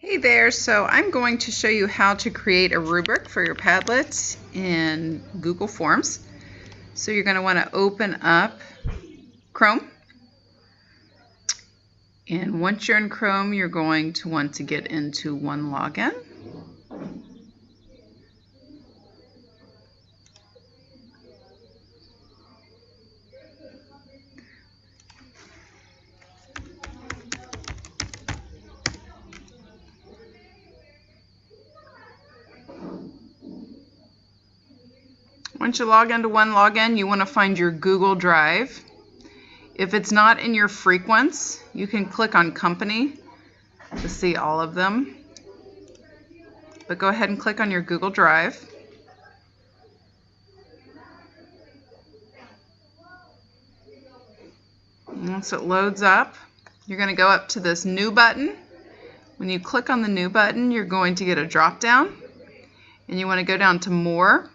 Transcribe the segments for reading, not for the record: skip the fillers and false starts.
Hey there, so I'm going to show you how to create a rubric for your Padlet in Google Forms. So you're going to want to open up Chrome, and once you're in Chrome you're going to want to get into OneLogin. Once you log into OneLogin, you want to find your Google Drive. If it's not in your frequents, you can click on Company to see all of them. But go ahead and click on your Google Drive. Once it loads up, you're going to go up to this New button. When you click on the New button, you're going to get a drop down, and you want to go down to More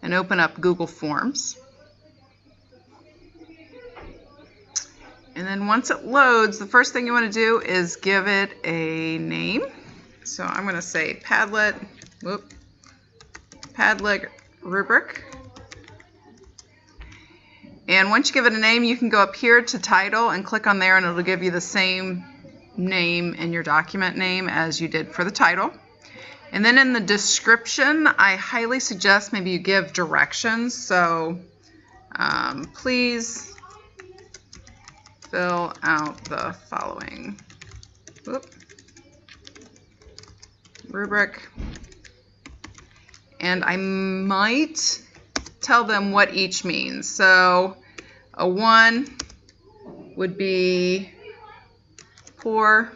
and open up Google Forms. And then once it loads, the first thing you want to do is give it a name. So I'm going to say Padlet Rubric. And once you give it a name, you can go up here to Title and click on there, and it'll give you the same name in your document name as you did for the title. And then in the description, I highly suggest maybe you give directions. So please fill out the following rubric. And I might tell them what each means. So a 1 would be poor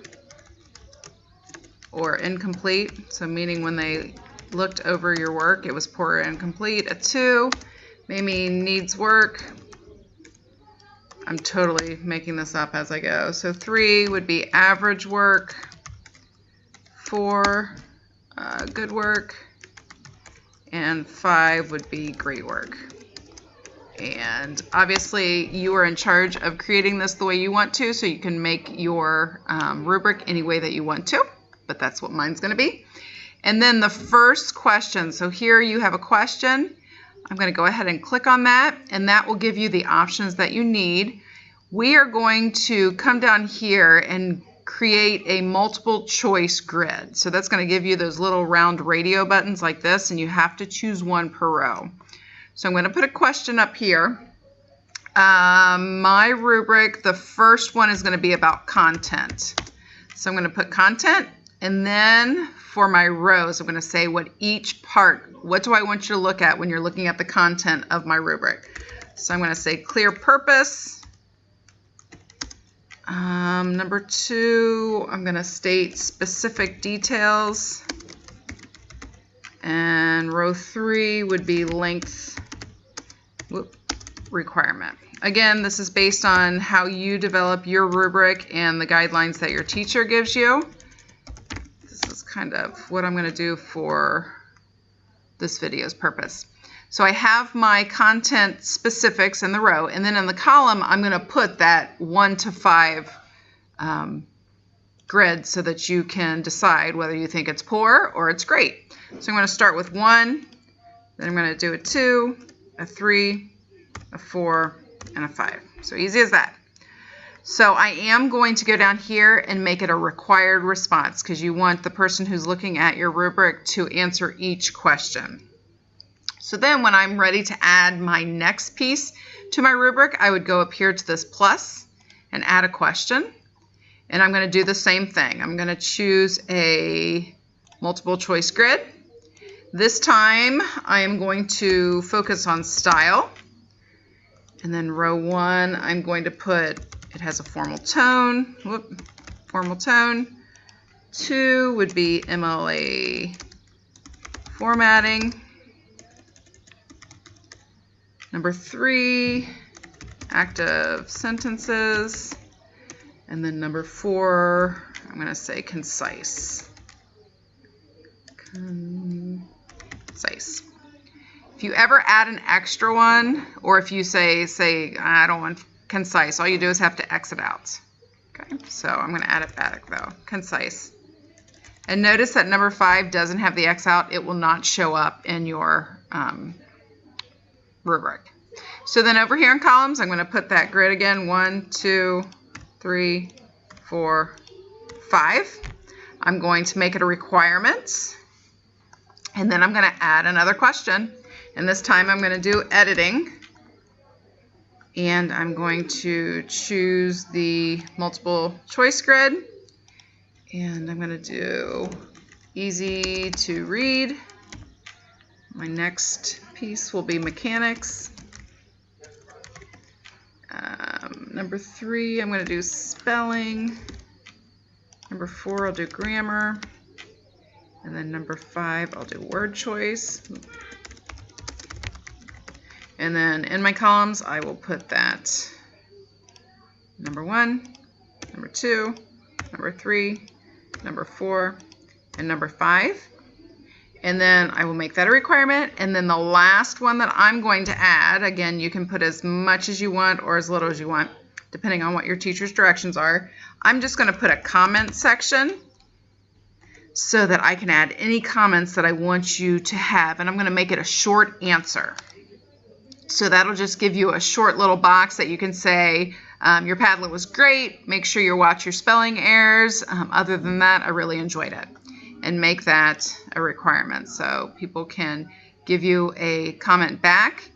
or incomplete, so meaning when they looked over your work it was poor or incomplete. A 2 maybe needs work. I'm totally making this up as I go. So 3 would be average work. 4 good work. And 5 would be great work. And obviously you are in charge of creating this the way you want to, so you can make your rubric any way that you want to, but that's what mine's going to be. And then the first question, so here you have a question. I'm going to go ahead and click on that, and that will give you the options that you need. We are going to come down here and create a multiple choice grid. So that's going to give you those little round radio buttons like this, and you have to choose one per row. So I'm going to put a question up here. My rubric, the first one is going to be about content. So I'm going to put content, and then for my rows, I'm going to say what do I want you to look at when you're looking at the content of my rubric. So I'm going to say clear purpose. Number 2, I'm going to state specific details. And row 3 would be length requirement. Again, this is based on how you develop your rubric and the guidelines that your teacher gives you. This is kind of what I'm going to do for this video's purpose. So I have my content specifics in the row, and then in the column I'm going to put that 1 to 5 grid so that you can decide whether you think it's poor or it's great. So I'm going to start with 1, then I'm going to do a 2, a 3, a 4, and a 5. So easy as that. So I am going to go down here and make it a required response, because you want the person who's looking at your rubric to answer each question. So then when I'm ready to add my next piece to my rubric, I would go up here to this plus and add a question. And I'm going to do the same thing. I'm going to choose a multiple choice grid. This time I am going to focus on style. And then row 1, I'm going to put, it has a formal tone. Formal tone. 2 would be MLA formatting. Number 3, active sentences. And then number 4, I'm going to say concise. Concise. If you ever add an extra one, or if you say I don't want concise, all you do is have to exit out. Okay, so I'm going to add it back though. Concise. And notice that number 5 doesn't have the X out. It will not show up in your rubric. So then over here in columns, I'm going to put that grid again. 1, 2, 3, 4, 5. I'm going to make it a requirement. And then I'm going to add another question. And this time I'm going to do editing. And I'm going to choose the multiple choice grid. And I'm going to do easy to read. My next piece will be mechanics. Number 3, I'm going to do spelling. Number 4, I'll do grammar. And then number 5, I'll do word choice. And then in my columns, I will put that number 1, number 2, number 3, number 4, and number 5. And then I will make that a requirement. And then the last one that I'm going to add, again, you can put as much as you want or as little as you want, depending on what your teacher's directions are. I'm just going to put a comment section so that I can add any comments that I want you to have. And I'm going to make it a short answer. So that'll just give you a short little box that you can say, your Padlet was great. Make sure you watch your spelling errors. Other than that, I really enjoyed it. And make that a requirement so people can give you a comment back.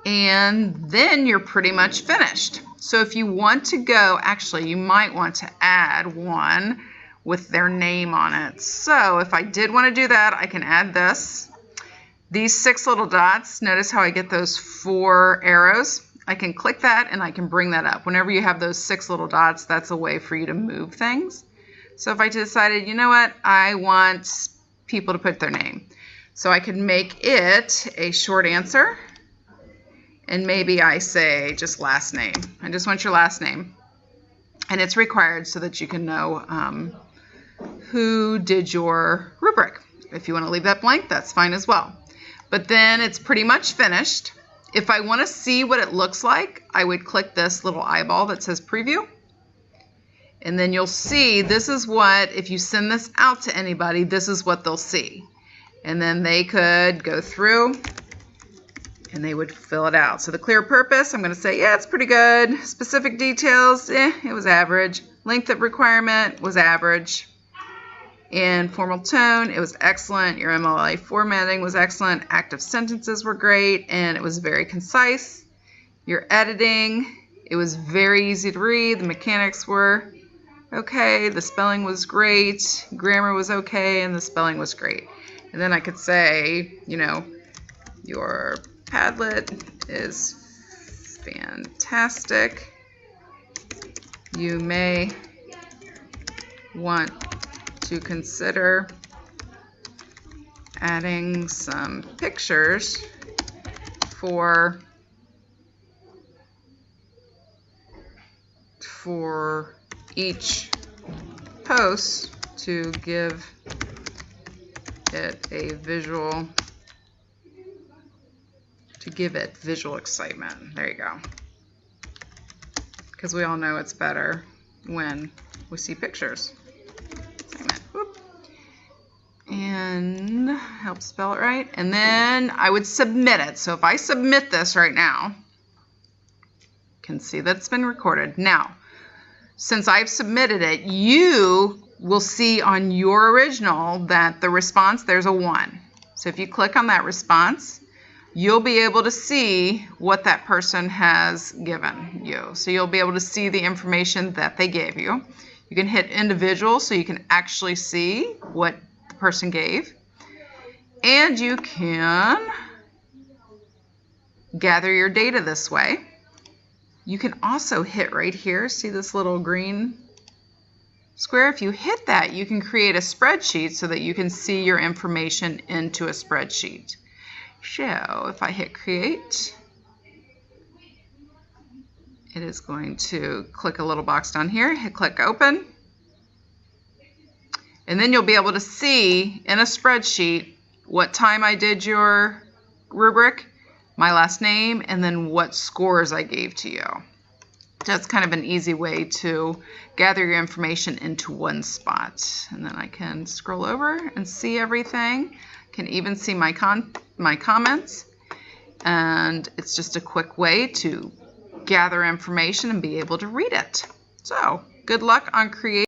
And then you're pretty much finished. So if you want to go, actually, you might want to add one with their name on it. So if I did want to do that, I can add this. These 6 little dots, notice how I get those 4 arrows. I can click that and I can bring that up. Whenever you have those 6 little dots, that's a way for you to move things. So if I decided, you know what, I want people to put their name. So I could make it a short answer. And maybe I say just last name. I just want your last name. And it's required so that you can know who did your rubric. If you want to leave that blank, that's fine as well. But then it's pretty much finished. If I want to see what it looks like, I would click this little eyeball that says preview. And then you'll see this is what, if you send this out to anybody, this is what they'll see. And then they could go through and they would fill it out. So the clear purpose, I'm going to say, yeah, it's pretty good. Specific details, it was average. Length of requirement was average. In formal tone, it was excellent. Your MLA formatting was excellent. Active sentences were great, and it was very concise. Your editing, it was very easy to read. The mechanics were okay. The spelling was great. Grammar was okay, and the spelling was great. And then I could say, you know, your Padlet is fantastic. You may want to consider adding some pictures for each post to give it a visual, excitement. There you go. Because we all know it's better when we see pictures. And help spell it right. And then I would submit it. So if I submit this right now, you can see that it's been recorded. Now, since I've submitted it, you will see on your original that the response, there's a 1. So if you click on that response, you'll be able to see what that person has given you. So you'll be able to see the information that they gave you. You can hit individual so you can actually see what the person gave. And you can gather your data this way. You can also hit right here, see this little green square? If you hit that, you can create a spreadsheet so that you can see your information into a spreadsheet. So if I hit create, it is going to click a little box down here, hit click open, and then you'll be able to see in a spreadsheet what time I did your rubric, my last name, and then what scores I gave to you. That's kind of an easy way to gather your information into one spot. And then I can scroll over and see everything. Can even see my comments. And it's just a quick way to gather information and be able to read it. So, good luck on creating